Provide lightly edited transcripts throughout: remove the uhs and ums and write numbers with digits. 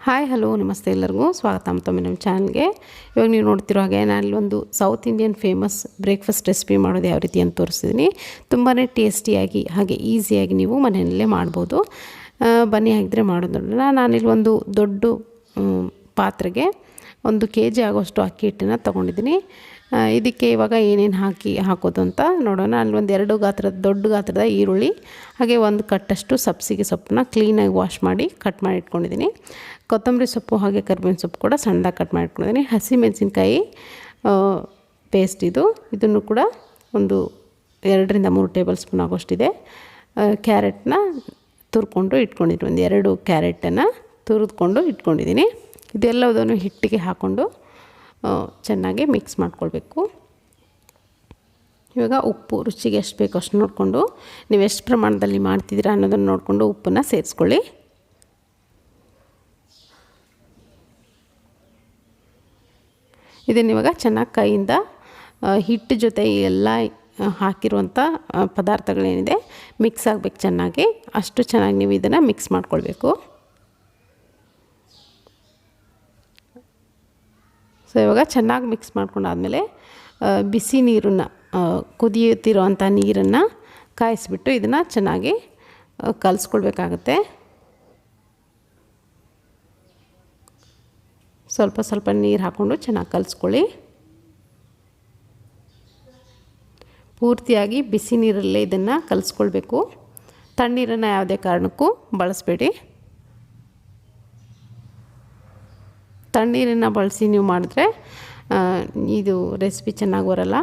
Hi hello ನಮಸ್ತೆ ಎಲ್ಲರಿಗೂ ಸ್ವಾಗತ ಮತ್ತೊಮ್ಮೆ ನಮ್ಮ ಚಾನಲ್ಗೆ. ಇವಾಗ ನೀವು ನೋಡ್ತಿರೋ ಹಾಗೆ ನಾನು ಒಂದು south Indian famous breakfast recipe ಮಾಡೋದು ಯಾವ ರೀತಿ ಅಂತ ತೋರಿಸ್ತಿದ್ದೀನಿ. ತುಂಬಾ ಟೇಸ್ಟಿಯಾಗಿ ಹಾಗೆ ಈಸಿಯಾಗಿ ನೀವು ಮನೆಯಲ್ಲೇ ಮಾಡ್ಬೋದು. ಬನ್ನಿ ಹಾಗಿದ್ರೆ ಮಾಡೋದು ನೋಡೋಣ. ನಾನಿಲ್ಲಿ ಒಂದು ದೊಡ್ಡ ಪಾತ್ರೆಗೆ 1 kg ಆಗೋಷ್ಟು ಅಕ್ಕಿ ಹಿಟ್ಟನ್ನು ತೊಗೊಂಡಿದ್ದೀನಿ. ಇದಕ್ಕೆ ಇವಾಗ ಏನೇನು ಹಾಕೋದು ಅಂತ ನೋಡೋಣ. ಅಲ್ಲಿ ಒಂದು 2 ದೊಡ್ಡ ಗಾತ್ರದ ಈರುಳ್ಳಿ, ಹಾಗೆ 1 ಕಟ್ಟಷ್ಟು ಸಬ್ಸಿಗೆ ಸೊಪ್ಪನ್ನ ಕ್ಲೀನಾಗಿ ವಾಶ್ ಮಾಡಿ ಕಟ್ ಮಾಡಿ ಇಟ್ಕೊಂಡಿದ್ದೀನಿ. ಕೊತ್ತಂಬರಿ ಸೊಪ್ಪು ಹಾಗೆ ಕರಿಬೇವಿನ ಸೊಪ್ಪು ಕೂಡ ಸಣ್ಣದಾಗಿ ಕಟ್ ಮಾಡಿ ಇಟ್ಕೊಂಡಿದ್ದೀನಿ. ಹಸಿಮೆಣಸಿನ್ಕಾಯಿ ಪೇಸ್ಟ್ ಇದನ್ನು ಕೂಡ ಒಂದು 2 3 ಟೇಬಲ್ ಸ್ಪೂನ್ ಆಗೋಷ್ಟಿದೆ. ಕ್ಯಾರೆಟ್ನ ತುರ್ಕೊಂಡು ಇಟ್ಕೊಂಡಿದ್ದೀನಿ. ಒಂದು 2 ಕ್ಯಾರೆಟನ್ನು ತುರಿದುಕೊಂಡು ಇಟ್ಕೊಂಡಿದ್ದೀನಿ. ಇದೆಲ್ಲದನ್ನು ಹಿಟ್ಟಿಗೆ ಹಾಕ್ಕೊಂಡು ಚೆನ್ನಾಗಿ ಮಿಕ್ಸ್ ಮಾಡ್ಕೊಳ್ಬೇಕು. ಇವಾಗ ಉಪ್ಪು ರುಚಿಗೆ ಎಷ್ಟು ಬೇಕೋ ಅಷ್ಟು ನೋಡಿಕೊಂಡು, ನೀವು ಎಷ್ಟು ಪ್ರಮಾಣದಲ್ಲಿ ಮಾಡ್ತಿದ್ದೀರಾ ಅನ್ನೋದನ್ನು ನೋಡಿಕೊಂಡು ಉಪ್ಪನ್ನು ಸೇರಿಸ್ಕೊಳ್ಳಿ. ಇದನ್ನು ಇವಾಗ ಚೆನ್ನಾಗಿ ಕೈಯಿಂದ ಹಿಟ್ಟು ಜೊತೆ ಎಲ್ಲ ಹಾಕಿರುವಂಥ ಪದಾರ್ಥಗಳೇನಿದೆ ಮಿಕ್ಸ್ ಆಗಬೇಕು ಚೆನ್ನಾಗಿ. ಅಷ್ಟು ಚೆನ್ನಾಗಿ ನೀವು ಇದನ್ನು ಮಿಕ್ಸ್ ಮಾಡ್ಕೊಳ್ಬೇಕು. ಸೊ ಇವಾಗ ಚೆನ್ನಾಗಿ ಮಿಕ್ಸ್ ಮಾಡ್ಕೊಂಡಾದಮೇಲೆ ಬಿಸಿ ನೀರನ್ನು, ಕುದಿಯುತ್ತಿರುವಂಥ ನೀರನ್ನು ಕಾಯಿಸಿಬಿಟ್ಟು ಇದನ್ನು ಚೆನ್ನಾಗಿ ಕಲಿಸ್ಕೊಳ್ಬೇಕಾಗತ್ತೆ. ಸ್ವಲ್ಪ ಸ್ವಲ್ಪ ನೀರು ಹಾಕ್ಕೊಂಡು ಚೆನ್ನಾಗಿ ಕಲಿಸ್ಕೊಳ್ಳಿ. ಪೂರ್ತಿಯಾಗಿ ಬಿಸಿ ನೀರಲ್ಲೇ ಇದನ್ನು ಕಲಿಸ್ಕೊಳ್ಬೇಕು. ತಣ್ಣೀರನ್ನು ಯಾವುದೇ ಕಾರಣಕ್ಕೂ ಬಳಸಬೇಡಿ. ತಣ್ಣೀರನ್ನು ಬಳಸಿ ನೀವು ಮಾಡಿದ್ರೆ ಇದು ರೆಸಿಪಿ ಚೆನ್ನಾಗಿ ಬರಲ್ಲ.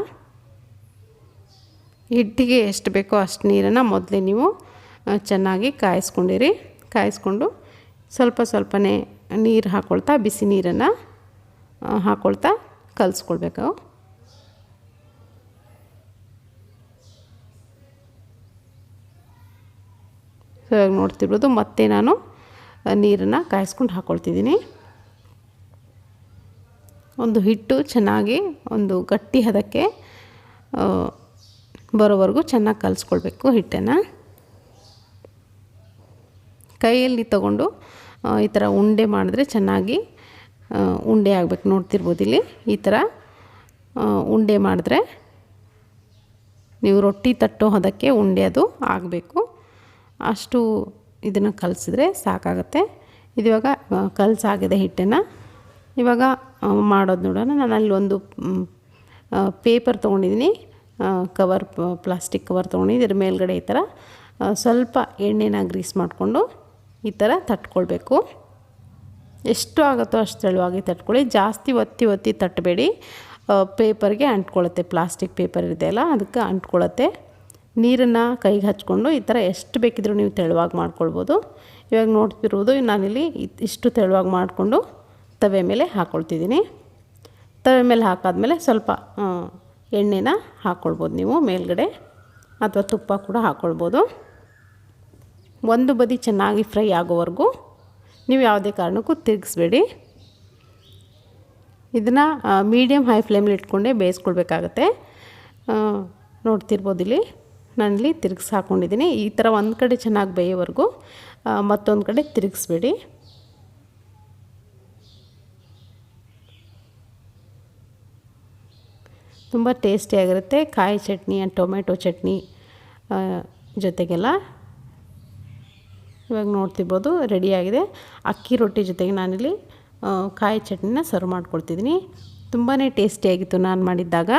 ಹಿಟ್ಟಿಗೆ ಎಷ್ಟು ಬೇಕೋ ಅಷ್ಟು ನೀರನ್ನು ಮೊದಲೇ ನೀವು ಚೆನ್ನಾಗಿ ಕಾಯಿಸ್ಕೊಂಡಿರಿ. ಕಾಯಿಸ್ಕೊಂಡು ಸ್ವಲ್ಪ ಸ್ವಲ್ಪನೇ ನೀರು ಹಾಕ್ಕೊಳ್ತಾ, ಬಿಸಿ ನೀರನ್ನು ಹಾಕ್ಕೊಳ್ತಾ ಕಲಿಸ್ಕೊಳ್ಬೇಕು. ಸೊ ಇವಾಗ ನೋಡ್ತಿರ್ಬೋದು, ಮತ್ತೆ ನಾನು ನೀರನ್ನು ಕಾಯಿಸ್ಕೊಂಡು ಹಾಕ್ಕೊಳ್ತಿದ್ದೀನಿ. ಒಂದು ಹಿಟ್ಟು ಚೆನ್ನಾಗಿ ಒಂದು ಗಟ್ಟಿ ಹದಕ್ಕೆ ಬರೋವರೆಗೂ ಚೆನ್ನಾಗಿ ಕಲಿಸ್ಕೊಳ್ಬೇಕು ಹಿಟ್ಟನ್ನು. ಕೈಯಲ್ಲಿ ತಗೊಂಡು ಈ ಥರ ಉಂಡೆ ಮಾಡಿದ್ರೆ ಚೆನ್ನಾಗಿ ಉಂಡೆ ಆಗಬೇಕು. ನೋಡ್ತಿರ್ಬೋದು ಇಲ್ಲಿ ಈ ಥರ ಉಂಡೆ ಮಾಡಿದ್ರೆ ನೀವು ರೊಟ್ಟಿ ತಟ್ಟೋ ಹದಕ್ಕೆ ಉಂಡೆ ಅದು ಆಗಬೇಕು. ಅಷ್ಟು ಇದನ್ನು ಕಲಿಸಿದ್ರೆ ಸಾಕಾಗತ್ತೆ. ಇದು ಇವಾಗ ಕಲಸಾಗಿದೆ ಹಿಟ್ಟನ್ನು. ಇವಾಗ ಮಾಡೋದು ನೋಡೋಣ. ನಾನು ಅಲ್ಲಿ ಒಂದು ಪೇಪರ್ ತೊಗೊಂಡಿದ್ದೀನಿ, ಪ್ಲಾಸ್ಟಿಕ್ ಕವರ್ ತೊಗೊಂಡಿದ್ದೀನಿ. ಇದ್ರ ಮೇಲ್ಗಡೆ ಈ ಥರ ಸ್ವಲ್ಪ ಎಣ್ಣೆನ ಗ್ರೀಸ್ ಮಾಡಿಕೊಂಡು ಈ ಥರ ತಟ್ಕೊಳ್ಬೇಕು. ಎಷ್ಟು ಆಗುತ್ತೋ ಅಷ್ಟು ತೆಳುವಾಗಿ ತಟ್ಕೊಳ್ಳಿ. ಜಾಸ್ತಿ ಒತ್ತಿ ತಟ್ಟಬೇಡಿ, ಪೇಪರ್ಗೆ ಅಂಟ್ಕೊಳ್ಳುತ್ತೆ. ಪ್ಲಾಸ್ಟಿಕ್ ಪೇಪರ್ ಇದೆಯಲ್ಲ ಅದಕ್ಕೆ ಅಂಟ್ಕೊಳ್ಳುತ್ತೆ. ನೀರನ್ನು ಕೈಗೆ ಹಚ್ಕೊಂಡು ಈ ಥರ ಎಷ್ಟು ಬೇಕಿದ್ರೂ ನೀವು ತೆಳುವಾಗಿ ಮಾಡ್ಕೊಳ್ಬೋದು. ಇವಾಗ ನೋಡ್ತಿರೋದು ನಾನಿಲ್ಲಿ ಇಷ್ಟು ತೆಳುವಾಗಿ ಮಾಡಿಕೊಂಡು ತವೆ ಮೇಲೆ ಹಾಕ್ಕೊಳ್ತಿದ್ದೀನಿ. ತವೆ ಮೇಲೆ ಹಾಕಾದ್ಮೇಲೆ ಸ್ವಲ್ಪ ಎಣ್ಣೆನ ಹಾಕ್ಕೊಳ್ಬೋದು ನೀವು ಮೇಲ್ಗಡೆ, ಅಥವಾ ತುಪ್ಪ ಕೂಡ ಹಾಕ್ಕೊಳ್ಬೋದು. ಒಂದು ಬದಿ ಚೆನ್ನಾಗಿ ಫ್ರೈ ಆಗೋವರೆಗೂ ನೀವು ಯಾವುದೇ ಕಾರಣಕ್ಕೂ ತಿರುಗಿಸ್ಬೇಡಿ. ಇದನ್ನು ಮೀಡಿಯಮ್ ಹೈ ಫ್ಲೇಮಲ್ಲಿ ಇಟ್ಕೊಂಡೇ ಬೇಯಿಸ್ಕೊಳ್ಬೇಕಾಗತ್ತೆ. ನೋಡ್ತಿರ್ಬೋದು ಇಲ್ಲಿ ನಾನಿಲ್ಲಿ ತಿರುಗಿಸಿ ಹಾಕ್ಕೊಂಡಿದ್ದೀನಿ. ಈ ಥರ ಒಂದು ಕಡೆ ಚೆನ್ನಾಗಿ ಬೇಯೋವರೆಗೂ ಮತ್ತೊಂದು ಕಡೆ ತಿರುಗಿಸ್ಬೇಡಿ. ತುಂಬ ಟೇಸ್ಟಿಯಾಗಿರುತ್ತೆ. ಕಾಯಿ ಚಟ್ನಿ ಆ್ಯಂಡ್ ಟೊಮೆಟೊ ಚಟ್ನಿ ಜೊತೆಗೆಲ್ಲ. ಇವಾಗ ನೋಡ್ತಿರ್ಬೋದು ರೆಡಿಯಾಗಿದೆ. ಅಕ್ಕಿ ರೊಟ್ಟಿ ಜೊತೆಗೆ ನಾನಿಲ್ಲಿ ಕಾಯಿ ಚಟ್ನಿನ ಸರ್ವ್ ಮಾಡ್ಕೊಳ್ತಿದ್ದೀನಿ. ತುಂಬಾ ಟೇಸ್ಟಿಯಾಗಿತ್ತು ನಾನು ಮಾಡಿದ್ದಾಗ.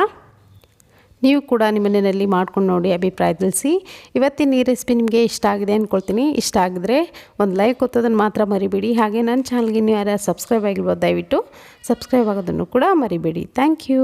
ನೀವು ಕೂಡ ನಿಮ್ಮ ಮನೆಯಲ್ಲಿ ಮಾಡ್ಕೊಂಡು ನೋಡಿ ಅಭಿಪ್ರಾಯ ತಿಳಿಸಿ. ಇವತ್ತಿನ ಈ ರೆಸಿಪಿ ನಿಮಗೆ ಇಷ್ಟ ಆಗಿದೆ ಅಂದ್ಕೊಳ್ತೀನಿ. ಇಷ್ಟ ಆಗಿದ್ರೆ ಒಂದು ಲೈಕ್ ಒತ್ತೋದನ್ನು ಮಾತ್ರ ಮರಿಬೇಡಿ. ಹಾಗೆ ನನ್ನ ಚಾನಲ್ಗೆ ನೀವು ಯಾರು ಸಬ್ಸ್ಕ್ರೈಬ್ ಆಗಿರ್ಬೋದು, ದಯವಿಟ್ಟು ಸಬ್ಸ್ಕ್ರೈಬ್ ಆಗೋದನ್ನು ಕೂಡ ಮರಿಬೇಡಿ. Thank you.